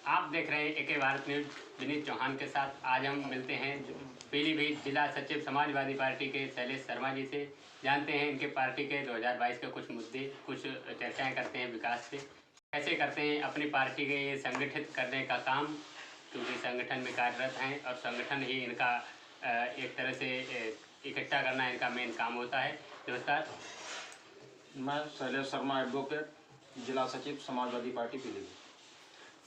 आप देख रहे हैं एके भारत न्यूज विनीत चौहान के साथ। आज हम मिलते हैं पीलीभीत जिला सचिव समाजवादी पार्टी के शैलेश शर्मा जी से। जानते हैं इनके पार्टी के 2022 के कुछ मुद्दे, कुछ चर्चाएं करते हैं विकास पे, कैसे करते हैं अपनी पार्टी के ये संगठित करने का काम, क्योंकि संगठन में कार्यरत हैं और संगठन ही इनका एक तरह से इकट्ठा करना इनका मेन काम होता है। नमस्कार, मैं शैलेश शर्मा एडवोकेट, जिला सचिव समाजवादी पार्टी पीलीभीत।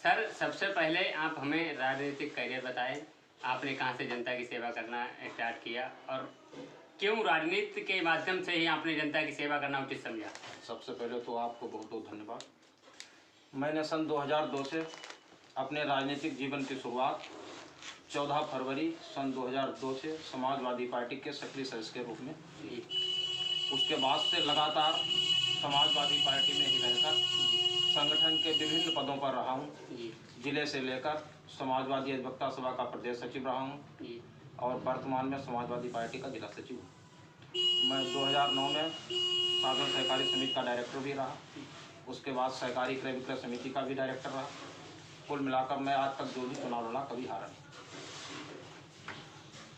सर, सबसे पहले आप हमें राजनीतिक करियर बताएं। आपने कहां से जनता की सेवा करना स्टार्ट किया और क्यों राजनीति के माध्यम से ही आपने जनता की सेवा करना उचित समझा? सबसे पहले तो आपको बहुत बहुत धन्यवाद। मैंने सन 2002 से अपने राजनीतिक जीवन की शुरुआत 14 फरवरी सन 2002 से समाजवादी पार्टी के सक्रिय सदस्य के रूप में की। उसके बाद से लगातार समाजवादी पार्टी में ही रहकर संगठन के विभिन्न पदों पर रहा हूँ। जिले से लेकर समाजवादी अधिवक्ता सभा का प्रदेश सचिव रहा हूँ और वर्तमान में समाजवादी पार्टी का जिला सचिव हूँ। मैं 2009 में साधन सहकारी समिति का डायरेक्टर भी रहा, उसके बाद सहकारी क्रय विक्रय समिति का भी डायरेक्टर रहा। कुल मिलाकर मैं आज तक जो भी चुनाव लड़ा कभी हारा नहीं।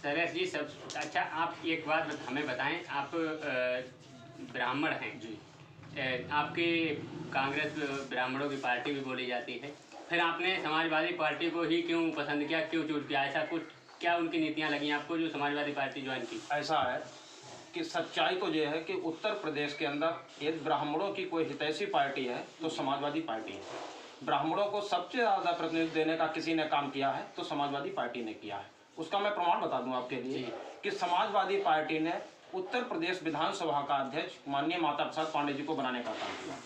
शैलेश जी, सब अच्छा, आप एक बात हमें बताएं, आप ब्राह्मण हैं जी। आपकी कांग्रेस ब्राह्मणों की पार्टी भी बोली जाती है, फिर आपने समाजवादी पार्टी को ही क्यों पसंद किया, क्यों चूज किया? ऐसा कुछ क्या उनकी नीतियां लगी आपको जो समाजवादी पार्टी ज्वाइन की? ऐसा है कि सच्चाई तो ये है कि उत्तर प्रदेश के अंदर यदि ब्राह्मणों की कोई हितैषी पार्टी है तो समाजवादी पार्टी है। ब्राह्मणों को सबसे ज़्यादा प्रतिनिधित्व देने का किसी ने काम किया है तो समाजवादी पार्टी ने किया है। उसका मैं प्रमाण बता दूं आपके लिए कि समाजवादी पार्टी ने उत्तर प्रदेश विधानसभा का अध्यक्ष माननीय माता प्रसाद पांडे जी को बनाने का काम किया।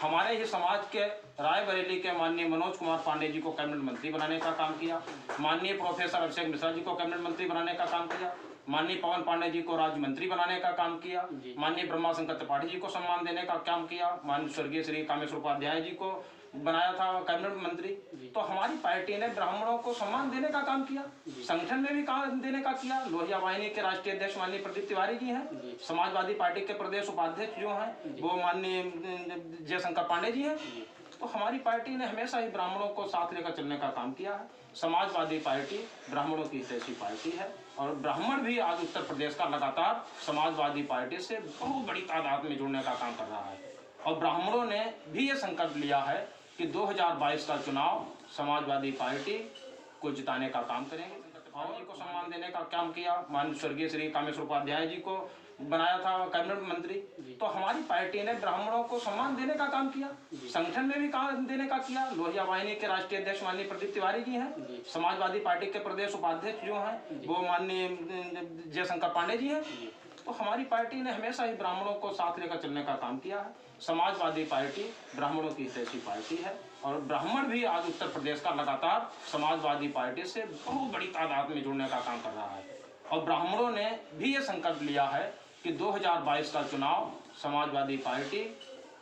हमारे ही समाज के रायबरेली के माननीय मनोज कुमार पांडे जी को कैबिनेट मंत्री बनाने का काम किया। माननीय प्रोफेसर अभिषेक मिश्रा जी को कैबिनेट मंत्री बनाने का काम किया। माननीय पवन पांडे जी को राज्य मंत्री बनाने का काम किया। माननीय ब्रह्मा शंकर त्रिपाठी जी को सम्मान देने का काम किया। माननीय स्वर्गीय श्री कामेश्वर उपाध्याय जी को बनाया था कैबिनेट मंत्री। तो हमारी पार्टी ने ब्राह्मणों को सम्मान देने का काम किया, संगठन में भी काम देने का किया। लोहिया वाहिनी के राष्ट्रीय अध्यक्ष माननीय प्रदीप तिवारी जी हैं। समाजवादी पार्टी के प्रदेश उपाध्यक्ष जो हैं वो माननीय जयशंकर पांडे जी हैं। तो हमारी पार्टी ने हमेशा ही ब्राह्मणों को साथ लेकर चलने का काम किया है। समाजवादी पार्टी ब्राह्मणों की हितैषी पार्टी है और ब्राह्मण भी आज उत्तर प्रदेश का लगातार समाजवादी पार्टी से बहुत बड़ी तादाद में जुड़ने का काम कर रहा है। और ब्राह्मणों ने भी ये संकल्प लिया है कि 2022 का चुनाव समाजवादी पार्टी को जिताने का काम करेंगे। जी को सम्मान देने का काम किया। माननीय स्वर्गीय श्री कामेश्वर उपाध्याय जी को बनाया था कैबिनेट मंत्री। तो हमारी पार्टी ने ब्राह्मणों को सम्मान देने का काम किया, संगठन में भी काम देने का किया। लोहिया वाहिनी के राष्ट्रीय अध्यक्ष माननीय प्रदीप तिवारी जी हैं। समाजवादी पार्टी के प्रदेश उपाध्यक्ष जो हैं वो माननीय जयशंकर पांडे जी हैं। तो हमारी पार्टी ने हमेशा ही ब्राह्मणों को साथ लेकर चलने का काम किया है। समाजवादी पार्टी ब्राह्मणों की हितैषी पार्टी है और ब्राह्मण भी आज उत्तर प्रदेश का लगातार समाजवादी पार्टी से बहुत बड़ी तादाद में जुड़ने का काम कर रहा है। और ब्राह्मणों ने भी ये संकल्प लिया है कि 2022 का चुनाव समाजवादी पार्टी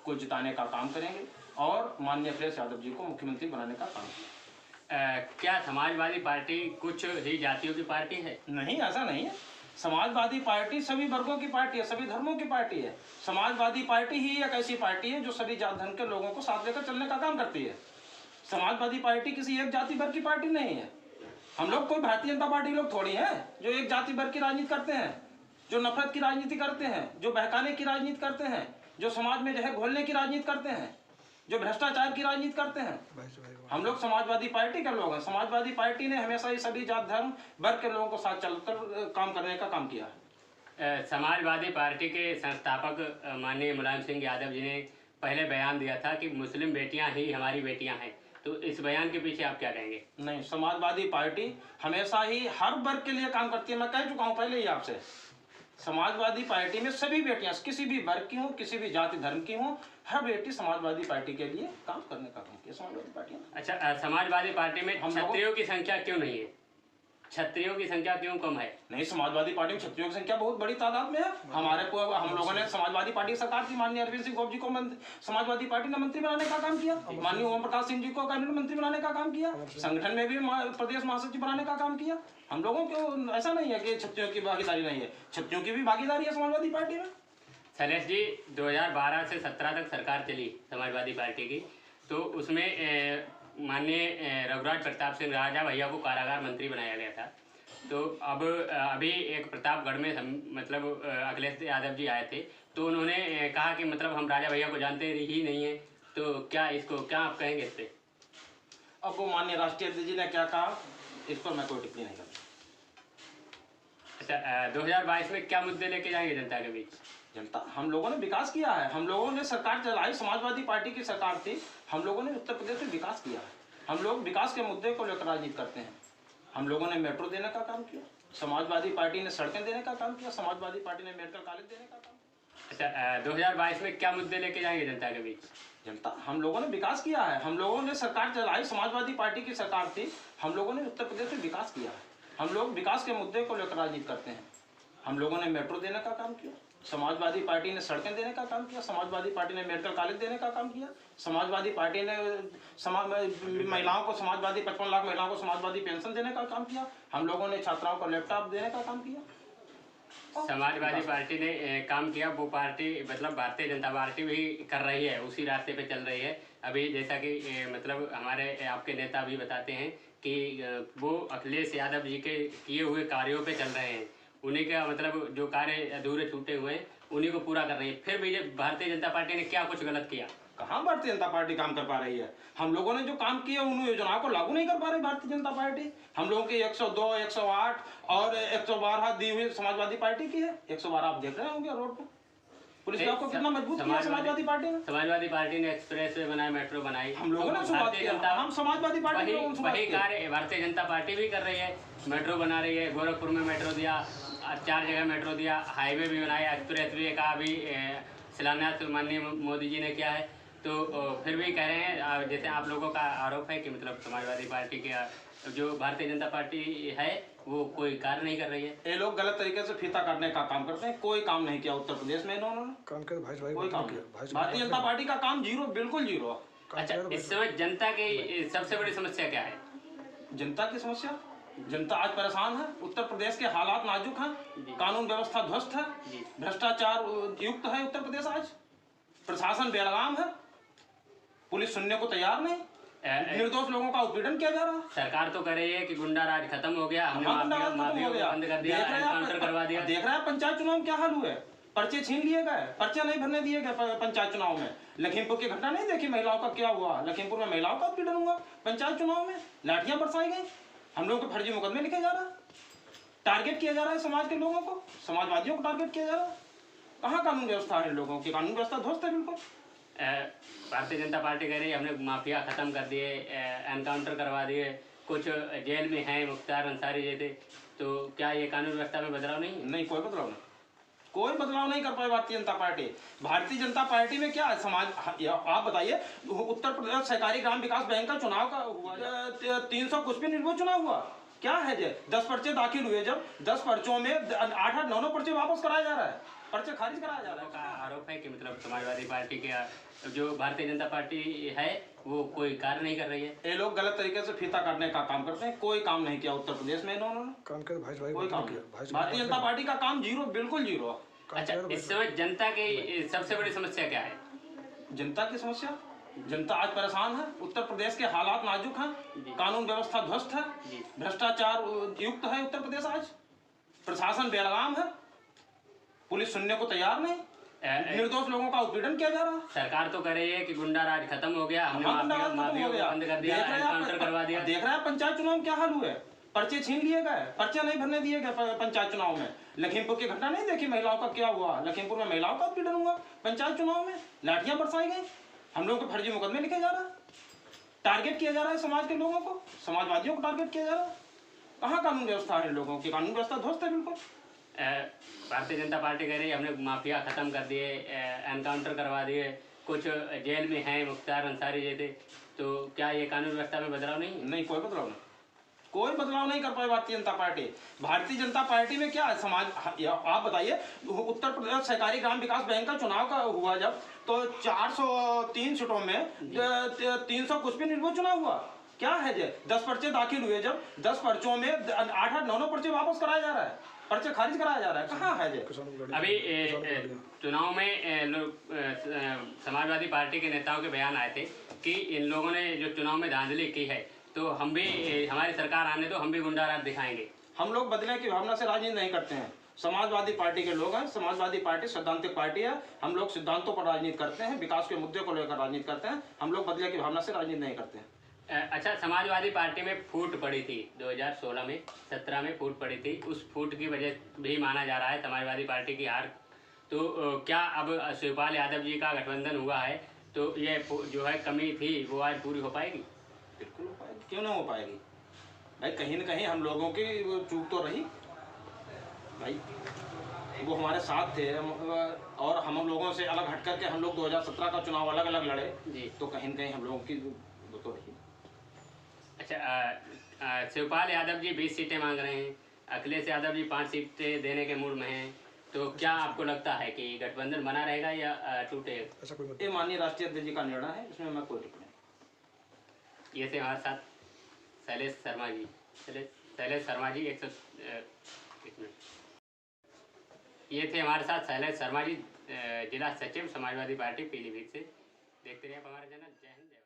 को जिताने का काम करेंगे और माननीय अखिलेश यादव जी को मुख्यमंत्री बनाने का काम करेंगे। क्या समाजवादी पार्टी कुछ ही जातियों की पार्टी है? नहीं, ऐसा नहीं है। समाजवादी पार्टी सभी वर्गों की पार्टी है, सभी धर्मों की पार्टी है। समाजवादी पार्टी ही एक ऐसी पार्टी है जो सभी जात धर्म के लोगों को साथ लेकर चलने का काम करती है। समाजवादी पार्टी किसी एक जाति वर्ग की पार्टी नहीं है। हम लोग कोई भारतीय जनता पार्टी लोग थोड़ी हैं जो एक जाति वर्ग की राजनीति करते हैं, जो नफरत की राजनीति करते हैं, जो बहकाने की राजनीति करते हैं, जो समाज में जहर घोलने की राजनीति करते हैं, जो भ्रष्टाचार की राजनीति करते हैं। हम लोग समाजवादी पार्टी के लोग हैं। समाजवादी पार्टी ने हमेशा ही सभी जात धर्म वर्ग के लोगों को साथ चलकर काम करने का काम किया है। समाजवादी पार्टी के संस्थापक माननीय मुलायम सिंह यादव जी ने पहले बयान दिया था कि मुस्लिम बेटियां ही हमारी बेटियां हैं, तो इस बयान के पीछे आप क्या कहेंगे? नहीं, समाजवादी पार्टी हमेशा ही हर वर्ग के लिए काम करती है। मैं कह चुका हूँ पहले ही आपसे, समाजवादी पार्टी में सभी बेटियां किसी भी वर्ग की हों, किसी भी जाति धर्म की हों, हर बेटी समाजवादी पार्टी के लिए काम करने का काम किया समाजवादी पार्टी ने। अच्छा, समाजवादी पार्टी में क्षत्रियों की संख्या क्यों नहीं है? क्षत्रियों की संख्या क्यों कम है? नहीं, समाजवादी पार्टी में क्षत्रियों की संख्या बहुत बड़ी तादाद में है। हम लोगों ने समाजवादी पार्टी सरकार थी, माननीय अरविंद सिंह गोप जी को समाजवादी पार्टी ने मंत्री बनाने का काम किया। माननीय ओम प्रकाश सिंह जी को कैबिनेट मंत्री बनाने का काम किया। संगठन में भी प्रदेश महासचिव बनाने का काम किया। हम लोगों को ऐसा नहीं है कि क्षत्रियों की भागीदारी नहीं है, क्षत्रियों की भी भागीदारी है समाजवादी पार्टी में। शैलेश जी, 2012 से 17 तक सरकार चली समाजवादी पार्टी की, तो उसमें माननीय रघुराज प्रताप सिंह राजा भैया को कारागार मंत्री बनाया गया था। तो अब अभी एक प्रतापगढ़ में मतलब अखिलेश यादव जी आए थे, तो उन्होंने कहा कि मतलब हम राजा भैया को जानते ही नहीं हैं, तो क्या इसको क्या आप कहेंगे इस पर? अब वो माननीय राष्ट्रीय अध्यक्ष जी ने क्या कहा, इस पर मैं कोई टिप्पणी नहीं करता। अच्छा, 2022 में क्या मुद्दे लेके जाएंगे जनता के बीच? जनता, हम लोगों ने विकास किया है, हम लोगों ने सरकार चलाई, समाजवादी पार्टी की सरकार थी, हम लोगों ने उत्तर प्रदेश में विकास किया है। हम लोग विकास के मुद्दे को लेकर राजनीति करते हैं। हम लोगों ने मेट्रो देने का काम किया, समाजवादी पार्टी ने सड़कें देने का काम किया, समाजवादी पार्टी ने मेडिकल कॉलेज देने का काम किया। अच्छा, 2022 में क्या मुद्दे लेके जाएंगे जनता के बीच? जनता, हम लोगों ने विकास किया है, हम लोगों ने सरकार चलाई, समाजवादी पार्टी की सरकार थी, हम लोगों ने उत्तर प्रदेश में विकास किया है। हम लोग विकास के मुद्दे को लेकर राजनीति करते हैं। हम लोगों ने मेट्रो देने का काम किया, समाजवादी पार्टी ने सड़कें देने का काम किया, समाजवादी पार्टी ने मेडिकल कॉलेज देने का काम किया, समाजवादी पार्टी ने महिलाओं को समाजवादी 55 लाख महिलाओं को समाजवादी पेंशन देने का काम किया, हम लोगों ने छात्राओं को लैपटॉप देने का काम किया। समाजवादी पार्टी ने काम किया, वो पार्टी मतलब भारतीय जनता पार्टी भी कर रही है, उसी रास्ते पे चल रही है। अभी जैसा कि मतलब हमारे आपके नेता भी बताते हैं कि वो अखिलेश यादव जी के किए हुए कार्यों पे चल रहे हैं, उन्हीं का मतलब जो कार्य अधूरे छूटे हुए हैं उन्हीं को पूरा कर रही है। फिर भी भारतीय जनता पार्टी ने क्या कुछ गलत किया? कहाँ भारतीय जनता पार्टी काम कर पा रही है? हम लोगों ने जो काम किया उन योजनाओं को लागू नहीं कर पा रही भारतीय जनता पार्टी। हम लोगों की 102, 108 और 112 दी हुई समाजवादी पार्टी की है। 112 आप देख रहे होंगे रोड पर। पुलिस विभाग को कितना मजबूत किया समाजवादी पार्टी ने। समाजवादी पार्टी ने एक्सप्रेस वे बनाए, मेट्रो बनाई, हम लोगों ने शुरुआत किया। हम समाजवादी पार्टी वही कार्य भारतीय जनता पार्टी भी कर रही है। मेट्रो बना रही है, गोरखपुर में मेट्रो दिया, 4 जगह मेट्रो दिया, हाईवे भी बनाया, एक्सप्रेस वे का भी शिलान्यास माननीय मोदी जी ने किया है। तो फिर भी कह रहे हैं, जैसे आप लोगों का आरोप है कि मतलब समाजवादी पार्टी के जो भारतीय जनता पार्टी है वो कोई कार्य नहीं कर रही है। ये लोग गलत तरीके से फीता काटने का काम करते हैं। कोई काम नहीं किया उत्तर प्रदेश में इन्होंने। कोई काम नहीं। भारतीय जनता पार्टी का काम जीरो, बिल्कुल जीरो। अच्छा, इस समय जनता की सबसे बड़ी समस्या क्या है? जनता की समस्या, जनता आज परेशान है। उत्तर प्रदेश के हालात नाजुक हैं, कानून व्यवस्था ध्वस्त है, भ्रष्टाचार युक्त है उत्तर प्रदेश। आज प्रशासन बेलगाम है, पुलिस सुनने को तैयार नहीं, निर्दोष लोगों का उत्पीड़न किया जा रहा है। सरकार तो कह रही है कि गुंडा राज खत्म हो गया, हमने माफिया को बंद कर दिया, एनकाउंटर करवा दिया। देख रहे हैं पंचायत चुनाव में क्या हाल हुए, पर्चे छीन लिए गए, पर्चे नहीं भरने दिए गए पंचायत चुनाव में। लखीमपुर की घटना नहीं देखी, महिलाओं का क्या हुआ, लखीमपुर में महिलाओं का उत्पीड़न हुआ पंचायत चुनाव में, लाठियां बरसाई गई, हम लोग के फर्जी मुकदमे लिखे जा रहा है, टारगेट किया जा रहा है समाज के लोगों को, समाजवादियों को टारगेट किया जा रहा है। कहाँ कानून व्यवस्था है? लोगों की कानून व्यवस्था ध्वस्त है बिल्कुल। भारतीय जनता पार्टी कह रही है हमने माफिया खत्म कर दिए, एनकाउंटर करवा दिए, कुछ जेल में हैं मुख्तार अंसारी जैसे, तो क्या ये कानून व्यवस्था में बदलाव नहीं? नहीं, कोई बदलाव नहीं, कोई बदलाव नहीं कर पाई भारतीय जनता पार्टी। भारतीय जनता पार्टी में क्या है समाज, आप बताइए, उत्तर प्रदेश सहकारी ग्राम विकास बैंक का चुनाव का हुआ, 300 कुछ भी निर्भर चुनाव हुआ, क्या है जे 10 पर्चे दाखिल हुए, जब 10 पर्चों में 8-8, 9-9 पर्चे वापस कराया जा रहा है, पर्चे खारिज कराया जा रहा है। आरोप है कि मतलब समाजवादी पार्टी के जो भारतीय जनता पार्टी है वो कोई कार्य नहीं कर रही है। ये लोग गलत तरीके से फीता काटने का काम करते हैं। कोई काम नहीं किया उत्तर प्रदेश में इन्होंने। कोई काम नहीं। भारतीय जनता पार्टी का काम जीरो, बिल्कुल जीरो। अच्छा, इस समय जनता की सबसे बड़ी समस्या क्या है? जनता की समस्या, जनता आज परेशान है। उत्तर प्रदेश के हालात नाजुक हैं, कानून व्यवस्था ध्वस्त है, भ्रष्टाचार युक्त है उत्तर प्रदेश। आज प्रशासन बेलगाम है, पुलिस सुनने को तैयार नहीं, निर्दोष लोगों का उत्पीड़न किया जा रहा है। सरकार तो कह रही है कि गुंडा राज खत्म हो गया, हमने माफिया को बंद कर दिया, एनकाउंटर करवा दिया। देख रहे हैं पंचायत चुनाव में क्या हाल हुए, पर्चे छीन लिए गए, पर्चे नहीं भरने दिए गए पंचायत चुनाव में। लखीमपुर की घटना नहीं देखी, महिलाओं का क्या हुआ, लखीमपुर में महिलाओं का उत्पीड़न हुआ पंचायत चुनाव में, लाठियां बरसाई गई, हम लोग के फर्जी मुकदमे लिखे जा रहा है, टारगेट किया जा रहा है समाज के लोगों को, समाजवादियों को टारगेट किया जा रहा है। कहाँ कानून व्यवस्था है? लोगों की कानून व्यवस्था ध्वस्त है बिल्कुल। भारतीय जनता पार्टी कह रही है हमने माफिया खत्म कर दिए, एनकाउंटर करवा दिए, कुछ जेल में हैं मुख्तार अंसारी जैसे, तो क्या ये कानून व्यवस्था में बदलाव नहीं? नहीं, कोई बदलाव नहीं, कोई बदलाव नहीं कर पाई भारतीय जनता पार्टी। भारतीय जनता पार्टी में क्या है समाज, आप बताइए, उत्तर प्रदेश सहकारी ग्राम विकास बैंक का चुनाव का हुआ जब, तो 403 सीटों में 300 कुछ भी निर्भर चुनाव हुआ, क्या है जे 10 पर्चे दाखिल हुए, जब 10 पर्चों में 8-8, 9-9 पर्चे वापस कराया जा रहा है, पर्चे खारिज कराया जा रहा है। कहाँ है जे? अभी चुनाव में लोग समाजवादी पार्टी के नेताओं के बयान आए थे कि इन लोगों ने जो चुनाव में धांधली की है तो हम भी, हमारी सरकार आने तो हम भी गुंडा राज दिखाएंगे। हम लोग बदले की भावना से राजनीति नहीं करते हैं। समाजवादी पार्टी के लोग हैं। समाजवादी पार्टी सैद्धांतिक पार्टी है। हम लोग सिद्धांतों पर राजनीति करते हैं, विकास के मुद्दे को लेकर राजनीति करते हैं। हम लोग बदले की भावना से राजनीति नहीं करते हैं। अच्छा, समाजवादी पार्टी में फूट पड़ी थी 2016 में, 17 में फूट पड़ी थी। उस फूट की वजह भी माना जा रहा है समाजवादी पार्टी की हार। तो क्या अब शिवपाल यादव जी का गठबंधन हुआ है तो ये जो है कमी थी वो आज पूरी हो पाएगी? बिल्कुल हो पाएगी, क्यों नहीं हो पाएगी भाई। कहीं न कहीं हम लोगों की वो चूक तो रही भाई। वो हमारे साथ थे और हम लोगों से अलग हट करके हम लोग 2017 का चुनाव अलग अलग लड़े जी। तो कहीं न कहीं हम लोगों की वो तो रही। अच्छा, शिवपाल यादव जी 20 सीटें मांग रहे हैं, अखिलेश यादव जी 5 सीटें देने के मूड में हैं। तो क्या आपको लगता है कि गठबंधन बना रहेगा या टूटेगा? ये माननीय राष्ट्रीय अध्यक्ष जी का निर्णय है, इसमें मैं कोई टिप्पणी नहीं। ये थे हमारे साथ शैलेश शर्मा जी। शैलेश शर्मा जी एक मिनट। ये थे हमारे साथ शैलेश शर्मा जी, जिला सचिव समाजवादी पार्टी पीलीभीत से। देखते रहिए आप हमारा चैनल। जय हिंद।